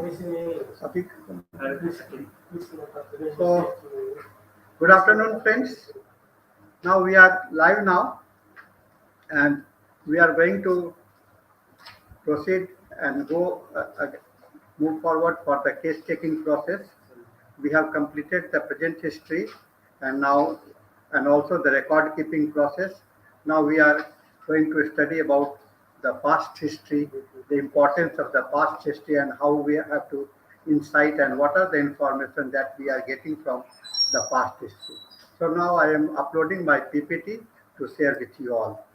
Safik. So, good afternoon, friends. Now we are live now, and we are going to proceed and move forward for the case taking process. We have completed the present history, and now and also the record keeping process. Now we are going to study about the past history, the importance of the past history, and how we have to insight and what are the information that we are getting from the past history. So now I am uploading my PPT to share with you all.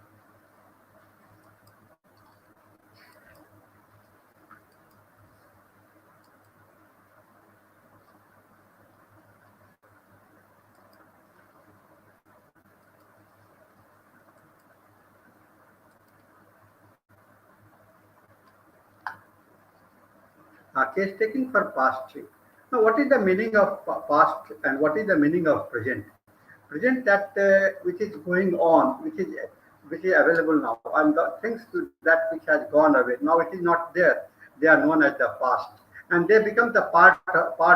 Case taking for past history. Now, what is the meaning of past and what is the meaning of present? Present that which is going on, which is available now, and the things that which has gone away. Now it is not there. They are known as the past, and they become the part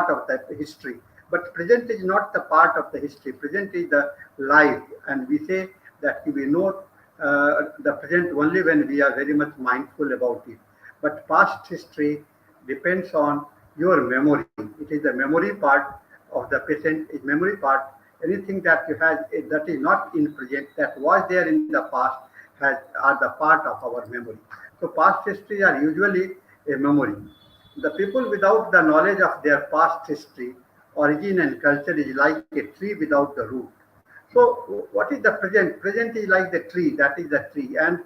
of that history. But present is not the part of the history. Present is the life, and we say that we know the present only when we are very much mindful about it. But past history depends on your memory. It is the memory part of the present, is memory part. Anything that you have that is not in present, that was there in the past, are the part of our memory. So past history are usually a memory. The people without the knowledge of their past history, origin and culture is like a tree without the root. So what is the present? Present is like the tree, that is the tree. And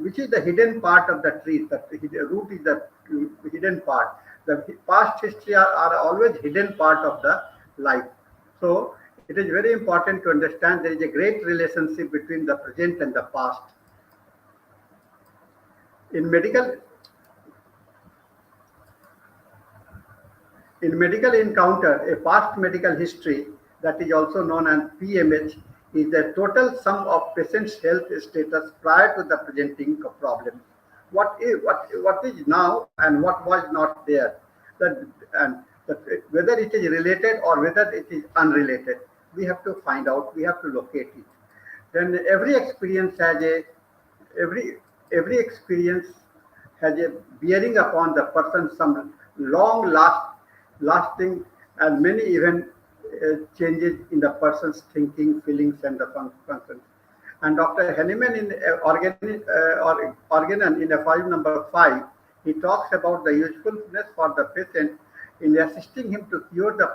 which is the hidden part of the tree. The root is the hidden part. The past history are always hidden part of the life. So it is very important to understand there is a great relationship between the present and the past. In medical encounter, a past medical history that is also known as PMH is the total sum of patient's health status prior to the presenting of problems. What is now and what was not there, whether it is related or whether it is unrelated, we have to find out. We have to locate it. Then every every experience has a bearing upon the person some lasting and many even changes in the person's thinking, feelings, and the functions. And Dr. Henneman in Organon in a file number 5, he talks about the usefulness for the patient in assisting him to cure the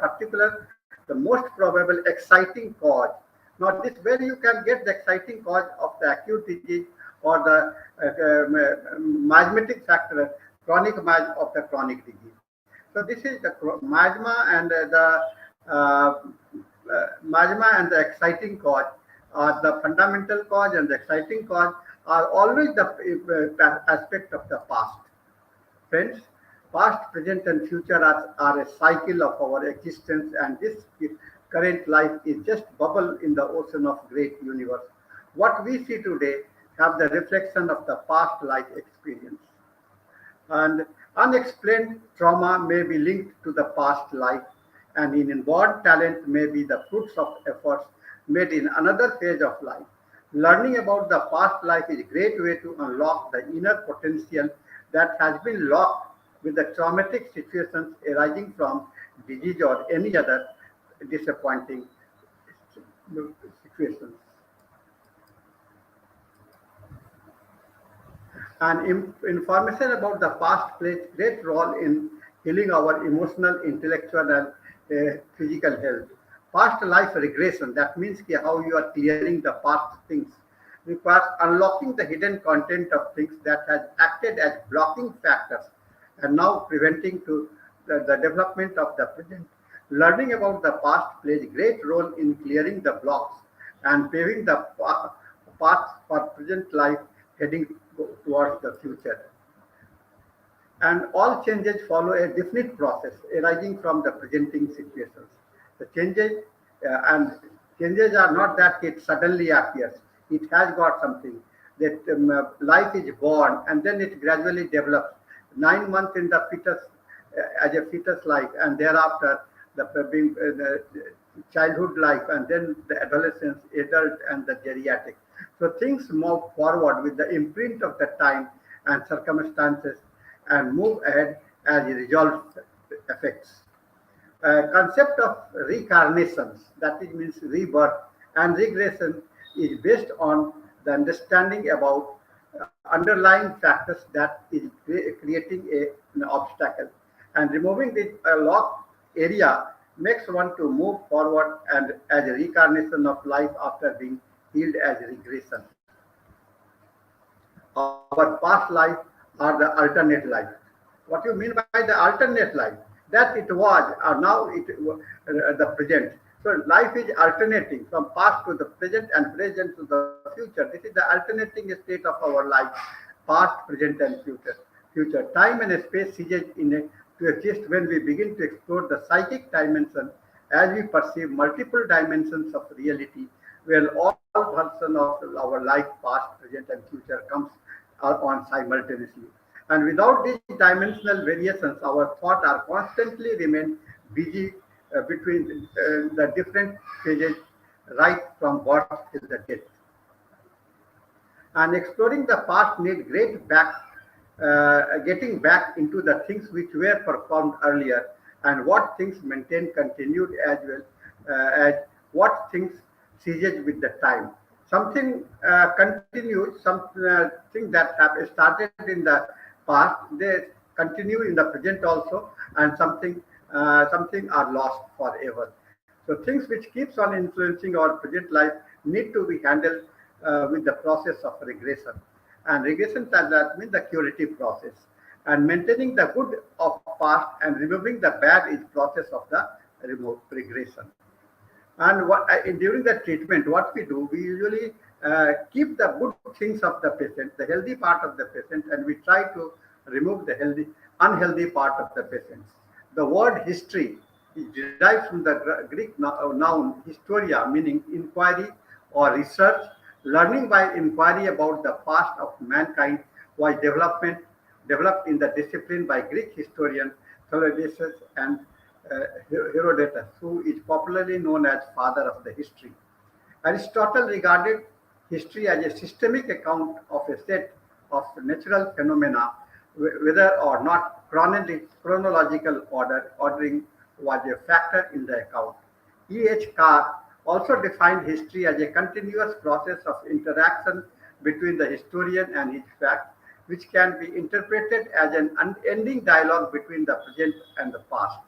most probable exciting cause. Now, this where you can get the exciting cause of the acute disease or the miasmatic factor, chronic miasm of the chronic disease. So this is the miasma and the exciting cause are the fundamental cause, and the exciting cause are always the aspect of the past. Friends, past, present, and future are a cycle of our existence, and this current life is just bubble in the ocean of great universe. What we see today have the reflection of the past life experience. And unexplained trauma may be linked to the past life, and inborn talent may be the fruits of efforts made in another phase of life. Learning about the past life is a great way to unlock the inner potential that has been locked with the traumatic situations arising from disease or any other disappointing situations. And information about the past plays great role in healing our emotional, intellectual, and physical health. Past life regression, that means how you are clearing the past things, requires unlocking the hidden content of things that has acted as blocking factors and now preventing to the development of the present. Learning about the past plays a great role in clearing the blocks and paving the path for present life heading towards the future. And all changes follow a definite process arising from the presenting situations. The and changes are not that it suddenly appears. It has got something that life is born and then it gradually develops. 9 months in the fetus, as a fetus life, and thereafter the childhood life, and then the adolescence, adult, and the geriatric. So things move forward with the imprint of the time and circumstances, and move ahead as a result effects. Concept of reincarnations, that it means rebirth, and regression is based on the understanding about underlying factors that is creating an obstacle, and removing this locked area makes one to move forward and as a reincarnation of life after being healed as regression. Our past life or the alternate life. What you mean by the alternate life? That it was, or now the present. So life is alternating from past to the present and present to the future. This is the alternating state of our life, past, present, and future. Future time and space ceases to exist when we begin to explore the psychic dimension, as we perceive multiple dimensions of reality, where all versions of our life, past, present, and future comes on simultaneously. And without these dimensional variations, our thought are constantly remain busy between the different phases, right from birth till the death. And exploring the past need getting back into the things which were performed earlier, and what things maintained continued as well as what things ceased with the time. Something continued, something that have started in the past, they continue in the present also, and something are lost forever. So things which keeps on influencing our present life need to be handled with the process of regression. And regression that means the curative process. And maintaining the good of past and removing the bad is process of the regression. And during the treatment, what we do, we usually keep the good things of the patient, the healthy part of the patient, and we try to remove the unhealthy part of the patient. The word history is derived from the Greek noun historia, meaning inquiry or research. Learning by inquiry about the past of mankind was developed in the discipline by Greek historian Thucydides and Herodotus, who is popularly known as father of the history. Aristotle regarded history as a systemic account of a set of natural phenomena, whether or not chronological ordering was a factor in the account. E. H. Carr also defined history as a continuous process of interaction between the historian and his fact, which can be interpreted as an unending dialogue between the present and the past.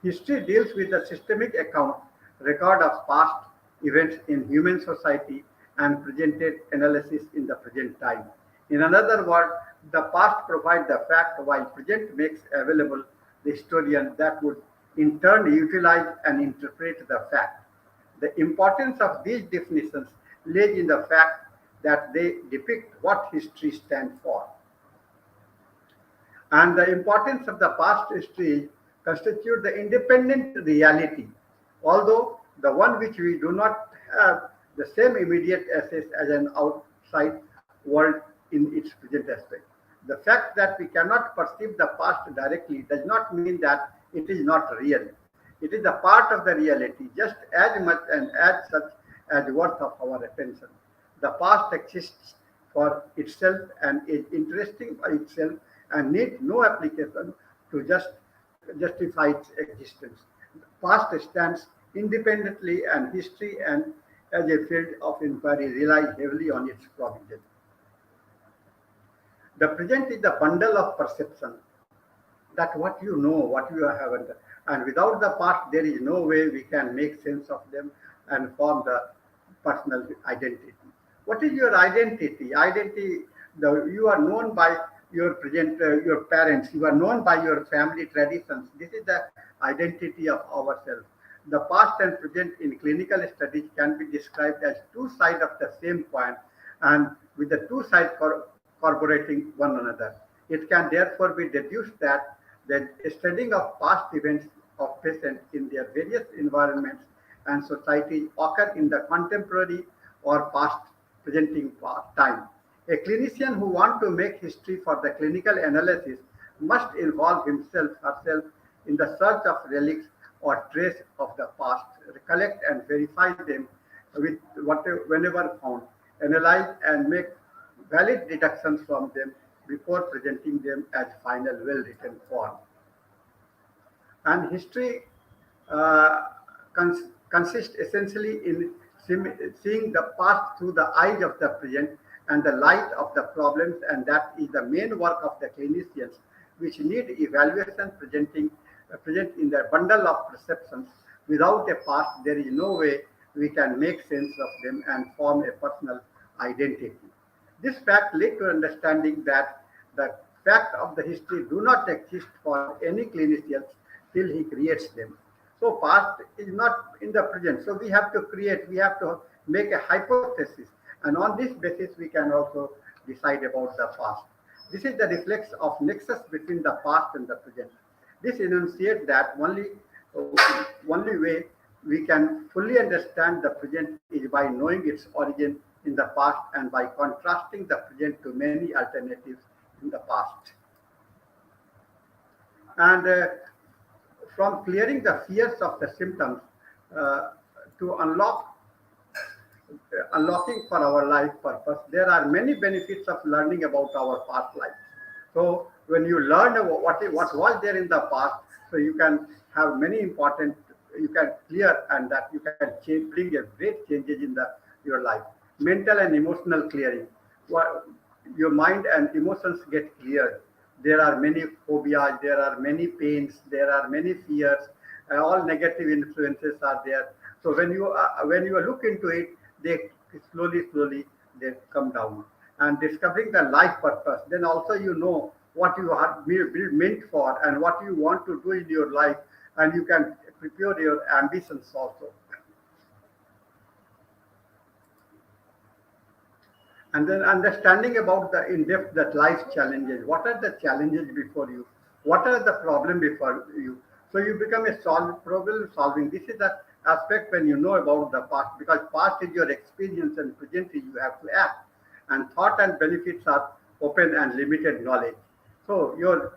History deals with the systemic account, record of past events in human society, and presented analysis in the present time. In another word, the past provides the fact while present makes available the historian that would in turn utilize and interpret the fact. The importance of these definitions lays in the fact that they depict what history stands for. And the importance of the past history constitute the independent reality, although the one which we do not have the same immediate access as an outside world in its present aspect. The fact that we cannot perceive the past directly does not mean that it is not real. It is a part of the reality, just as much and as such as worth of our attention. The past exists for itself and is interesting by itself and needs no application to justify its existence. The past stands independently, and history and as a field of inquiry relies heavily on its provision. The present is the bundle of perception, that what you know, what you have, and without the past, there is no way we can make sense of them and form the personal identity. What is your identity? Identity, you are known by your present, your parents. You are known by your family traditions. This is the identity of ourselves. The past and present in clinical studies can be described as two sides of the same coin, and with the two sides corroborating one another. It can therefore be deduced that the studying of past events of patients in their various environments and societies occur in the contemporary or past presenting time. A clinician who wants to make history for the clinical analysis must involve himself, herself in the search of relics or trace of the past, recollect and verify them with whatever, whenever found, analyze and make valid deductions from them before presenting them as final well-written form. And history uh, consists essentially in seeing the past through the eyes of the present and the light of the problems, and that is the main work of the clinicians, which need evaluation present in the bundle of perceptions. Without a past, there is no way we can make sense of them and form a personal identity. This fact led to understanding that the fact of the history do not exist for any clinician till he creates them. So past is not in the present. So we have to create, we have to make a hypothesis. And on this basis, we can also decide about the past. This is the reflex of nexus between the past and the present. This enunciates that only way we can fully understand the present is by knowing its origin in the past and by contrasting the present to many alternatives in the past. And from clearing the fears of the symptoms uh, to unlocking for our life purpose, there are many benefits of learning about our past life. So when you learn about what was there in the past, so you can have many important, you can clear and that you can change, bring a great changes in your life. Mental and emotional clearing. Your mind and emotions get cleared. There are many phobias, there are many pains, there are many fears, all negative influences are there. So when you look into it, they slowly they come down. And discovering the life purpose, then also you know what you are meant for and what you want to do in your life, and you can prepare your ambitions also. And then understanding about the in depth that life challenges. What are the challenges before you? What are the problem before you? So you become a problem solving. This is the aspect when you know about the past, because past is your experience and present is you have to act. And thought and benefits are open and limited knowledge. So your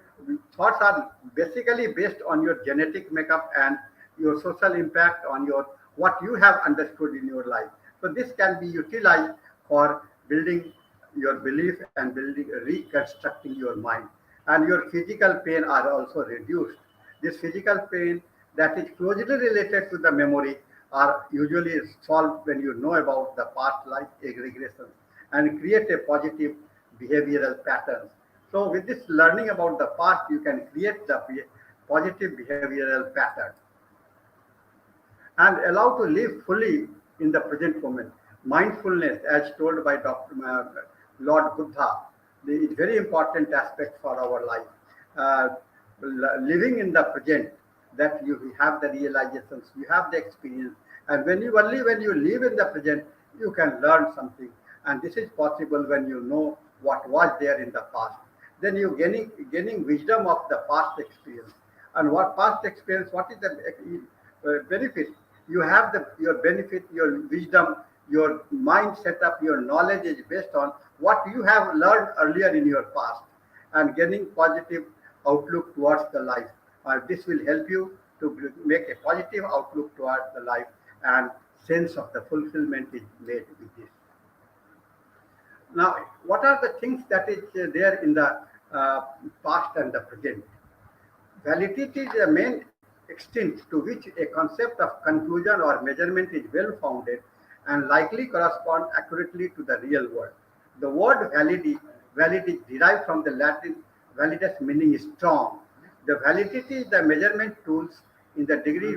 thoughts are basically based on your genetic makeup and your social impact on your what you have understood in your life. So this can be utilized for building your belief and building reconstructing your mind. And your physical pain are also reduced. This physical pain that is closely related to the memory are usually solved when you know about the past life aggregations and create a positive behavioral patterns. So with this learning about the past, you can create the positive behavioral pattern and allow to live fully in the present moment. Mindfulness, as told by Dr. Lord Buddha, is very important aspect for our life. Uh, Living in the present, that you have the realizations, you have the experience, and when you live in the present, you can learn something, and this is possible when you know what was there in the past. Then you gaining wisdom of the past experience, and what past experience, what is the benefit? You have your benefit, your wisdom, your mind setup, your knowledge is based on what you have learned earlier in your past, and gaining positive outlook towards the life. This will help you to make a positive outlook towards the life, and sense of the fulfillment is made with this. Now, what are the things that is there in the uh, past and the present? Validity is the main extent to which a concept of conclusion or measurement is well founded and likely correspond accurately to the real world. The word valid is derived from the Latin validus, meaning strong. The validity is the measurement tools in the degree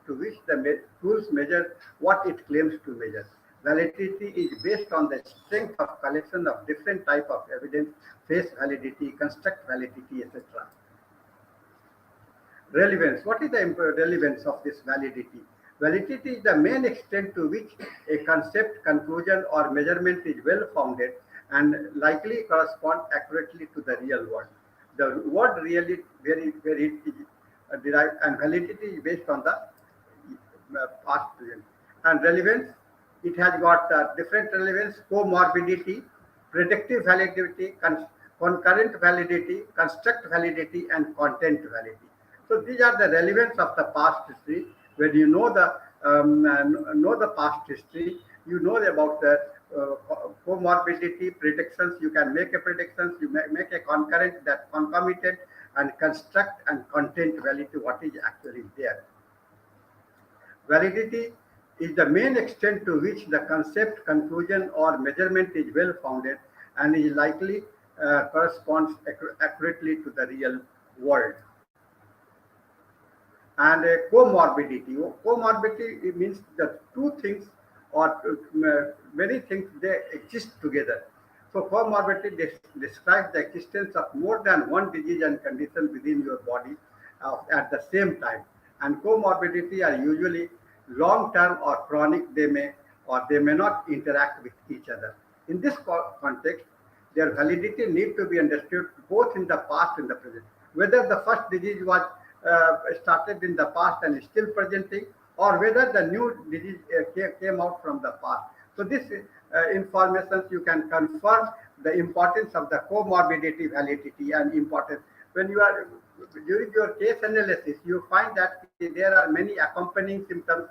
to which the tools measure what it claims to measure. Validity is based on the strength of collection of different type of evidence, face validity, construct validity, etc. Relevance. What is the relevance of this validity? Validity is the main extent to which a concept, conclusion, or measurement is well founded and likely correspond accurately to the real world. The word really, where it is derived, and validity is based on the past, present. And relevance, it has got different relevance, comorbidity, predictive validity, concurrent validity, construct validity, and content validity. So these are the relevance of the past history. When you know the past history, you know about the comorbidity predictions. You can make a predictions. You make a concurrent, that concomitant, and construct and content validity. What is actually there? Validity is the main extent to which the concept, conclusion, or measurement is well founded and is likely corresponds accurately to the real world. And comorbidity. Comorbidity means the two things or many things they exist together. So comorbidity describes the existence of more than one disease and condition within your body at the same time. And comorbidity are usually long term or chronic. They may not interact with each other. In this context, their validity need to be understood both in the past and the present. Whether the first disease was started in the past and is still presenting, or whether the new disease came out from the past. So this information you can confirm the importance of the comorbidity validity and importance. When you are during your case analysis, you find that there are many accompanying symptoms,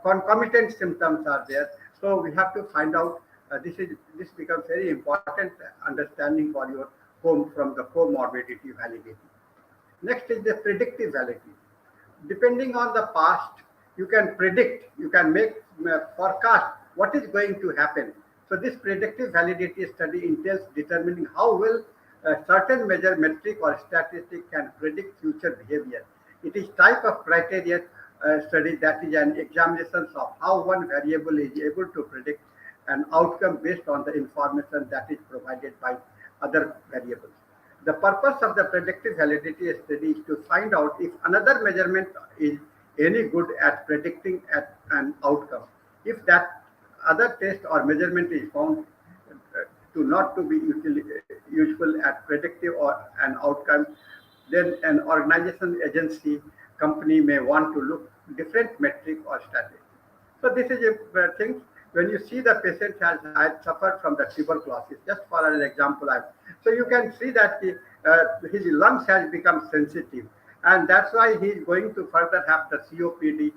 concomitant symptoms are there. So we have to find out. This becomes very important understanding for your from the comorbidity validity. Next is the predictive validity. Depending on the past, you can predict, you can make forecast what is going to happen. So this predictive validity study entails determining how well a certain measure, metric, or statistic can predict future behavior. It is type of criteria study that is an examination of how one variable is able to predict an outcome based on the information that is provided by other variables. The purpose of the predictive validity study is to find out if another measurement is any good at predicting an outcome. If that other test or measurement is found to not to be useful at predictive or an outcome, then an organization, agency, company may want to look different metric or strategy. So this is a thing. When you see the patient has suffered from the tuberculosis, just for an example, so you can see that his lungs has become sensitive, and that's why he is going to further have the COPD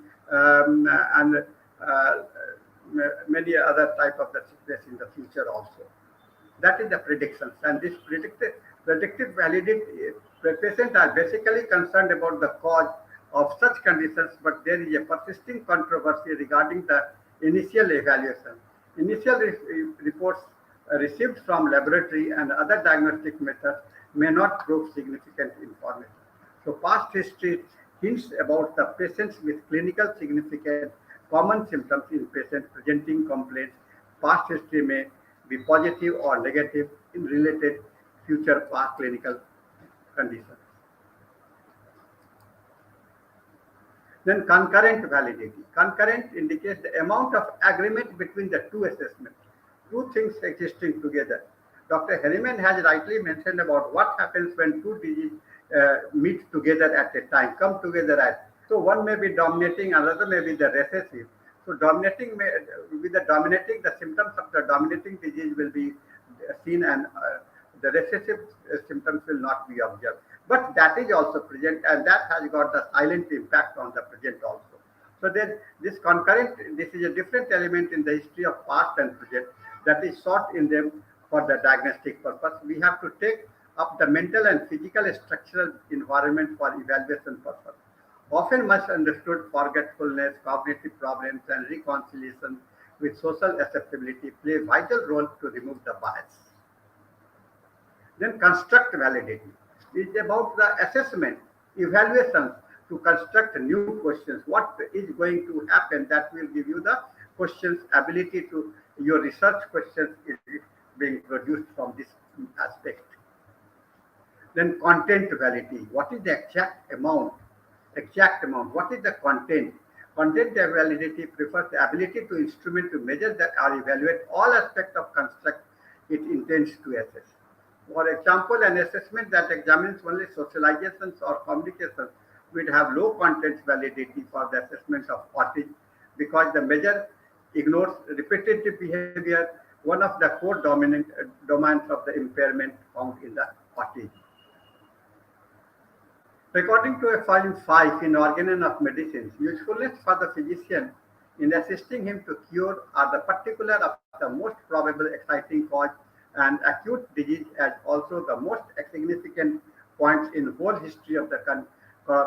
and many other type of the sickness in the future also. That is the predictions, and this predictive validity. Patients are basically concerned about the cause of such conditions, but there is a persisting controversy regarding the initial evaluation. Initial reports received from laboratory and other diagnostic methods may not prove significant information. So past history hints about the patients with clinical significant common symptoms in patients presenting complaints. Past history may be positive or negative in related future past clinical conditions. Then concurrent validity. Concurrent indicates the amount of agreement between the two assessments, two things existing together. Dr. Harriman has rightly mentioned about what happens when two diseases meet together at a time, come together at. So one may be dominating, another may be the recessive. So dominating the symptoms of the dominating disease will be seen, and the recessive symptoms will not be observed. But that is also present, and that has got the silent impact on the present also. So then this concurrent, this is a different element in the history of past and present that is sought in them for the diagnostic purpose. We have to take up the mental and physical structural environment for evaluation purpose. Often misunderstood forgetfulness, cognitive problems, and reconciliation with social acceptability play a vital role to remove the bias. Then construct validity. It's about the assessment, evaluation to construct new questions. What is going to happen that will give you the questions, ability to your research questions is being produced from this aspect. Then content validity. What is the exact amount? What is the content? Content validity prefers the ability to instrument to measure that or evaluate all aspects of construct it intends to assess. For example, an assessment that examines only socializations or communications will have low content validity for the assessment of autism because the measure ignores repetitive behavior, one of the core dominant domains of the impairment found in the autism. According to a file 5 in Organon of Medicines, usefulness for the physician in assisting him to cure are the particular of the most probable exciting cause and acute disease as also the most significant points in whole history of the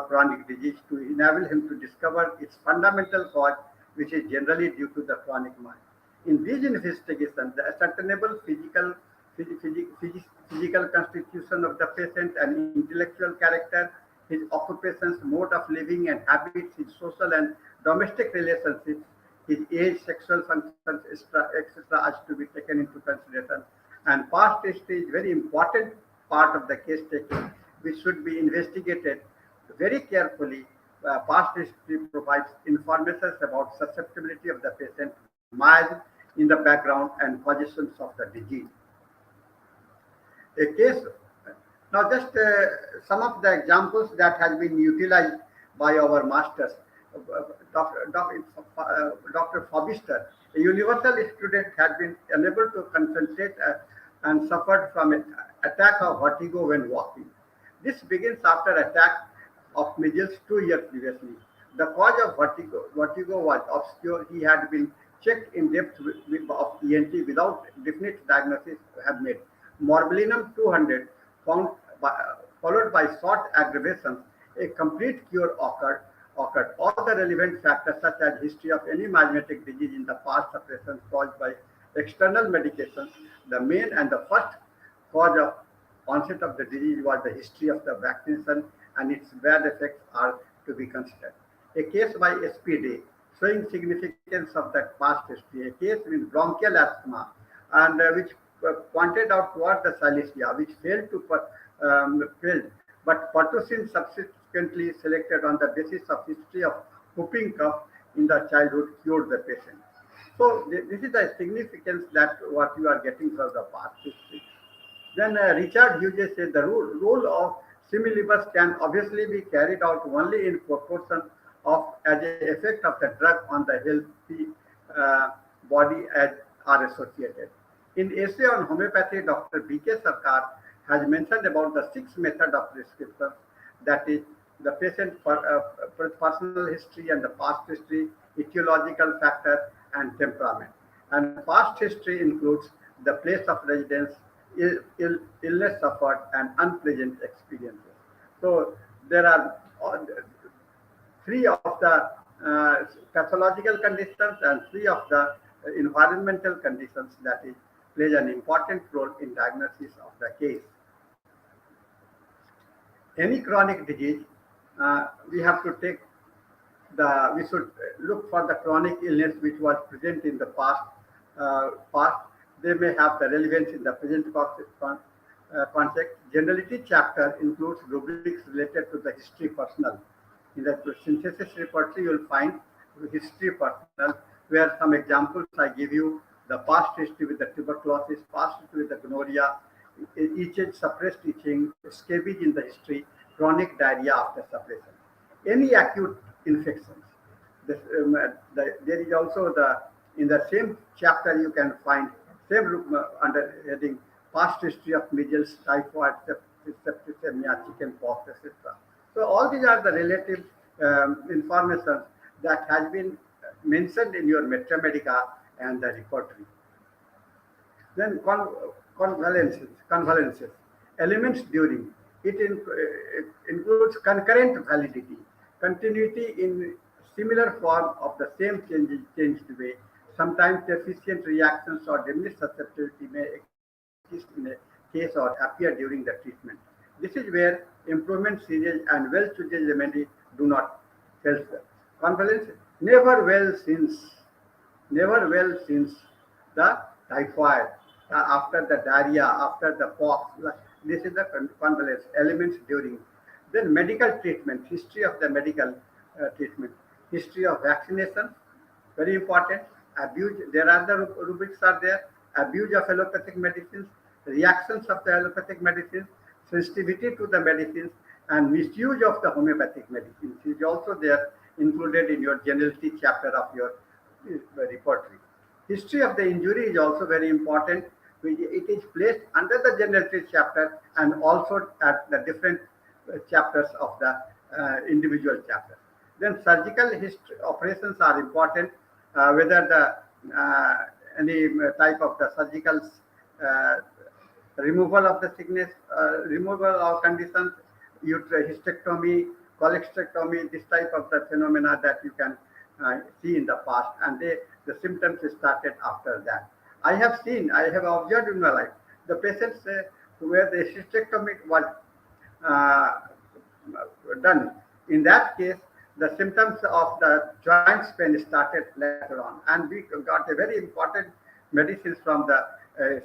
chronic disease to enable him to discover its fundamental cause, which is generally due to the chronic mind. In these investigations, the ascertainable physical constitution of the patient and intellectual character, his occupations, mode of living and habits, his social and domestic relationships, his age, sexual functions, etc., are to be taken into consideration. And past history is very important part of the case taking, which should be investigated very carefully. Past history provides information about susceptibility of the patient, mild in the background and causations of the disease. A case now, just some of the examples that has been utilized by our masters. Dr. Fobister, a universal student, had been unable to concentrate and suffered from an attack of vertigo when walking. This begins after attack of measles 2 years previously. The cause of vertigo was obscure. He had been checked in depth of ENT without definite diagnosis had made. Morbillium 200 followed by short aggravations, a complete cure occurred. All the relevant factors such as history of any miasmatic disease in the past, suppression caused by external medications, the main and the first cause of onset of the disease was the history of the vaccination and its bad effects are to be considered. A case by SPD showing significance of that past history, a case with bronchial asthma and which pointed out towards the Silesia, which failed, but pertussin subsequently selected on the basis of history of whooping cough in the childhood cured the patient. So this is the significance that what you are getting from the past history. Then Richard Hughes said the role of similibus can obviously be carried out only in proportion of as an effect of the drug on the healthy body as are associated. In essay on homeopathy, Dr. B.K. Sarkar has mentioned about the 6 method of prescription, that is the patient personal history and the past history, etiological factor and temperament. And past history includes the place of residence, illness suffered and unpleasant experiences. So there are 3 of the pathological conditions and 3 of the environmental conditions that is plays an important role in diagnosis of the case. Any chronic disease, we have to take we should look for the chronic illness which was present in the past. They may have the relevance in the present context. Generality chapter includes rubrics related to the history personal. In the synthesis repertory, you will find history personal, where some examples I give you: the past history with the tuberculosis, past history with the gonorrhea, itching, suppressed itching, scabies in the history, chronic diarrhea after suppression. Any acute infections. There is also in the same chapter you can find same under heading past history of measles, typhoid, septicemia, chickenpox, etc. So all these are the relative information that has been mentioned in your Metra and the repertory. Then convalences, elements during. It includes concurrent validity, continuity in similar form of the same changed way. Sometimes deficient reactions or diminished susceptibility may exist in a case or appear during the treatment. This is where improvement series and well-chosen remedy do not help. Convalescence, never well since the typhoid, after the diarrhea, after the pox. This is the convalescence elements during. Then medical treatment, history of the medical treatment, history of vaccination, very important. Abuse, there are the rubrics are there. Abuse of allopathic medicines, reactions of the allopathic medicines, sensitivity to the medicines, and misuse of the homeopathic medicines is also there, included in your generality chapter of your repertory. History of the injury is also very important. It is placed under the generative chapter and also at the different chapters of the individual chapter. Then surgical history operations are important, whether the any type of the surgical uh, removal of the sickness, removal of conditions, hysterectomy, cholecystectomy, this type of the phenomena that you can see in the past, and the symptoms started after that. I have observed in my life, the patients where the hysterectomy was uh, done. In that case, the symptoms of the joint pain started later on, and we got a very important medicines from the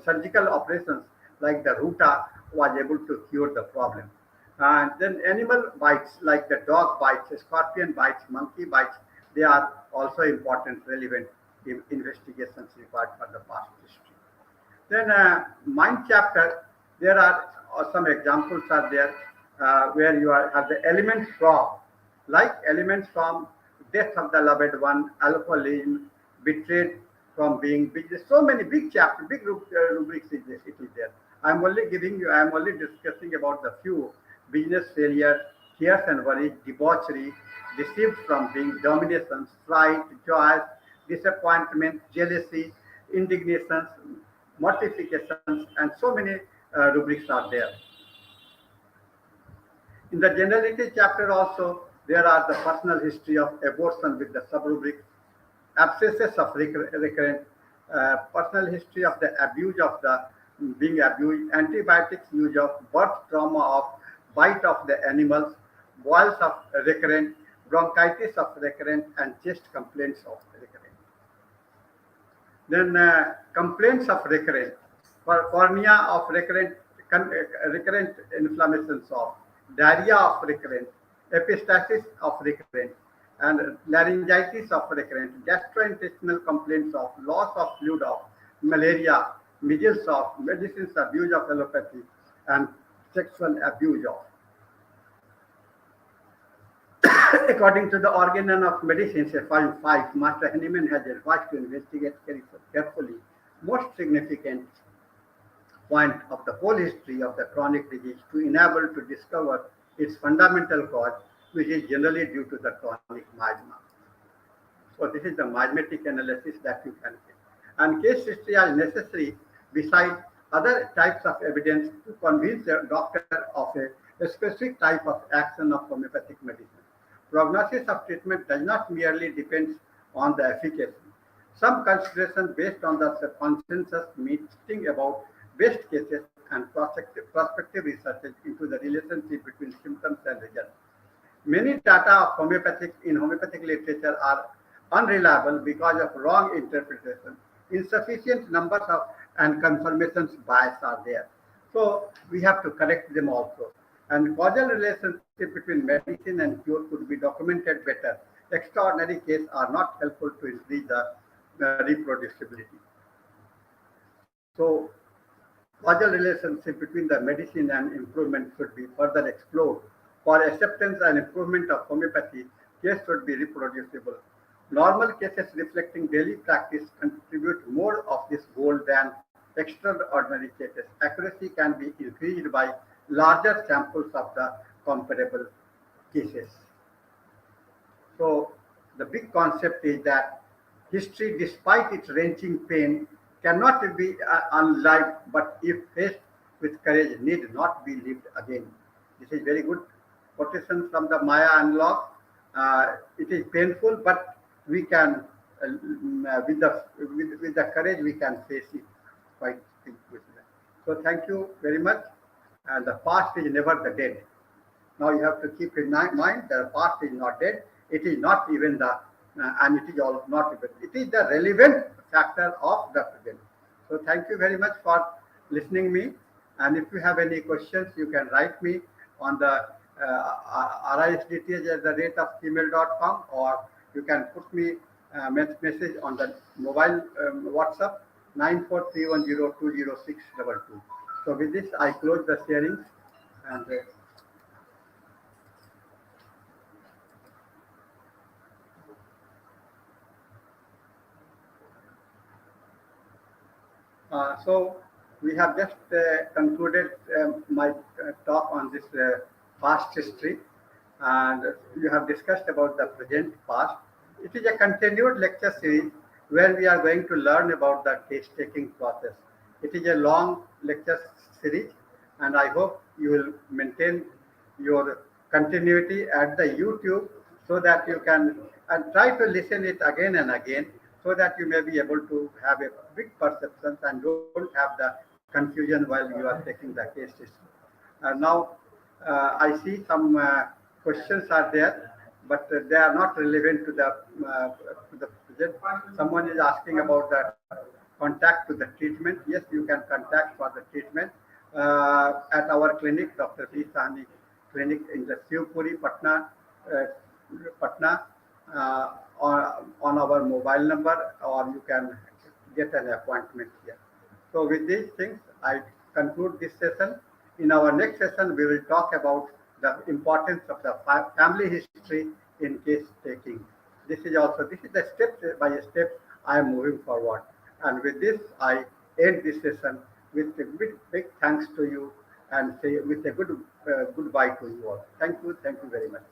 surgical operations like the Ruta was able to cure the problem. And then animal bites like the dog bites, scorpion bites, monkey bites, they are also important, relevant investigations required for the past history. Then mind chapter, there are some examples are there where you have the elements from, like elements from death of the loved one, alcoholism, betrayed from being big. There's so many big chapters, big rubrics it is there. I'm only discussing about the few: business failure, fears and worries, debauchery, deceived from being, dominations, fright, joy, disappointment, jealousy, indignations, mortifications, and so many rubrics are there. In the generality chapter also, there are the personal history of abortion with the subrubric, abscesses of recurrent, personal history of the abuse of the being abused, antibiotics use of birth trauma of bite of the animals, boils of recurrent, bronchitis of recurrent, and chest complaints of recurrent. Then complaints of recurrent, for cornea of recurrent, recurrent inflammations of, diarrhea of recurrent, epistaxis of recurrent, and laryngitis of recurrent, gastrointestinal complaints of, loss of fluid of, malaria, measles of, medicines abuse of allopathy, and sexual abuse of. According to the organ of medicine, say 5, Master Henneman has advised to investigate carefully most significant point of the whole history of the chronic disease to enable to discover its fundamental cause, which is generally due to the chronic miasma. So this is the miasmatic analysis that you can get. And case history are necessary beside other types of evidence to convince the doctor of a specific type of action of homeopathic medicine. Prognosis of treatment does not merely depend on the efficacy. Some consideration based on the consensus meeting about best cases and prospective research into the relationship between symptoms and results. Many data of homeopathic literature are unreliable because of wrong interpretation. Insufficient numbers of and confirmations bias are there. So we have to correct them also. And causal relationship between medicine and cure could be documented better. Extraordinary cases are not helpful to increase the reproducibility. So causal relationship between the medicine and improvement should be further explored. For acceptance and improvement of homeopathy, case should be reproducible. Normal cases reflecting daily practice contribute more of this goal than extraordinary cases. Accuracy can be increased by larger samples of the comparable cases. So the big concept is that history, despite its wrenching pain, cannot be unlived, but if faced with courage, need not be lived again. This is very good quotation from the Maya analog. It is painful, but we can, with the courage, we can face it quite quickly. So thank you very much. And the past is never the dead. Now you have to keep in mind that the past is not dead. It is not even the, and it is all not even. It is the relevant factor of the present. So thank you very much for listening me. And if you have any questions, you can write me on the risdth@gmail.com, or you can put me message on the mobile WhatsApp 9431020622. So with this, I close the sharing and. So we have just concluded my talk on this past history, and you have discussed about the present past. It is a continued lecture series where we are going to learn about the case taking process. It is a long lecture series, and I hope you will maintain your continuity at the YouTube so that you can and try to listen it again and again so that you may be able to have a big perception and don't have the confusion while you are taking the case history. Now, I see some questions are there, but they are not relevant to the present. Someone is asking about the contact to the treatment. Yes, you can contact for the treatment at our clinic, Dr. P. Sahni Clinic in the Shivpuri, Patna, on our mobile number, or you can get an appointment here. So with these things, I conclude this session. In our next session, we will talk about the importance of the family history in case taking. This is the step by step I am moving forward. And with this, I end this session with a big thanks to you and say with a goodbye to you all. Thank you very much.